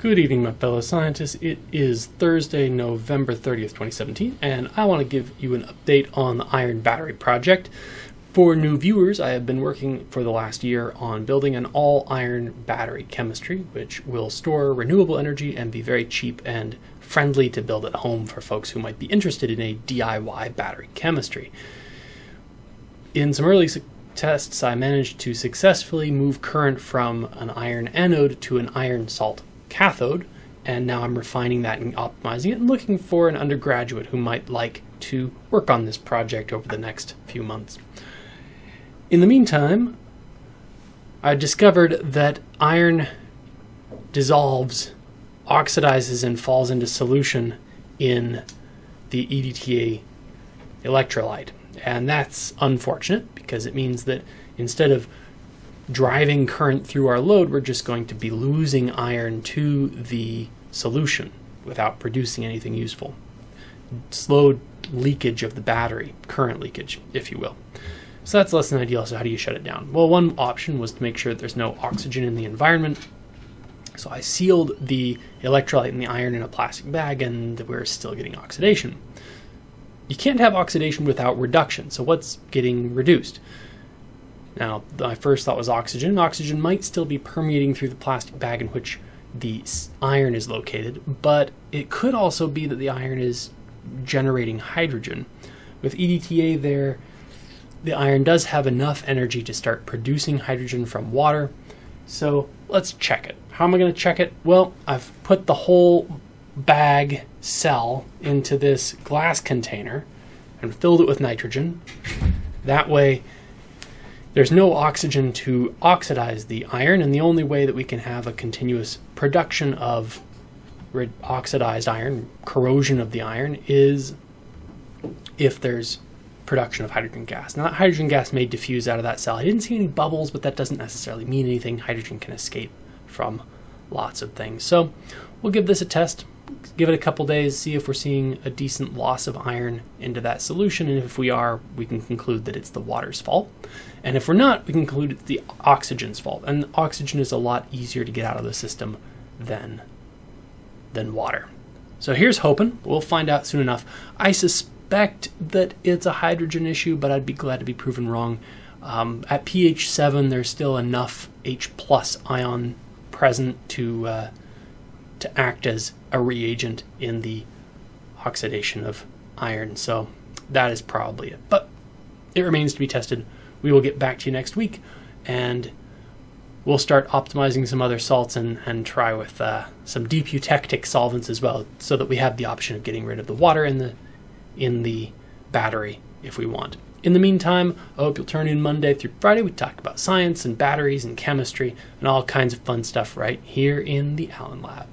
Good evening, my fellow scientists. It is Thursday, November 30th, 2017, and I want to give you an update on the iron battery project. For new viewers, I have been working for the last year on building an all-iron battery chemistry, which will store renewable energy and be very cheap and friendly to build at home for folks who might be interested in a DIY battery chemistry. In some early tests, I managed to successfully move current from an iron anode to an iron salt cathode, and now I'm refining that and optimizing it and looking for an undergraduate who might like to work on this project over the next few months. In the meantime, I discovered that iron dissolves, oxidizes, and falls into solution in the EDTA electrolyte. And that's unfortunate because it means that instead of driving current through our load, we're just going to be losing iron to the solution without producing anything useful. Slow leakage of the battery, current leakage, if you will. So that's less than ideal, so how do you shut it down? Well, one option was to make sure that there's no oxygen in the environment. So I sealed the electrolyte and the iron in a plastic bag, and we're still getting oxidation. You can't have oxidation without reduction, so what's getting reduced? Now, my first thought was oxygen. Oxygen might still be permeating through the plastic bag in which the iron is located, but it could also be that the iron is generating hydrogen. With EDTA there, the iron does have enough energy to start producing hydrogen from water, so let's check it. How am I going to check it? Well, I've put the whole bag cell into this glass container and filled it with nitrogen. That way, there's no oxygen to oxidize the iron, and the only way that we can have a continuous production of oxidized iron, corrosion of the iron, is if there's production of hydrogen gas. Now, that hydrogen gas may diffuse out of that cell. I didn't see any bubbles, but that doesn't necessarily mean anything. Hydrogen can escape from lots of things. So we'll give this a test, give it a couple days, see if we're seeing a decent loss of iron into that solution, and if we are, we can conclude that it's the water's fault. And if we're not, we can conclude it's the oxygen's fault. And oxygen is a lot easier to get out of the system than water. So here's hoping. We'll find out soon enough. I suspect that it's a hydrogen issue, but I'd be glad to be proven wrong. At pH 7, there's still enough H+ ion present to act as a reagent in the oxidation of iron. So that is probably it. But it remains to be tested. We will get back to you next week, and we'll start optimizing some other salts and try with some deep eutectic solvents as well, so that we have the option of getting rid of the water in the battery if we want. In the meantime, I hope you'll turn in Monday through Friday. We talk about science and batteries and chemistry and all kinds of fun stuff right here in the Allen Lab.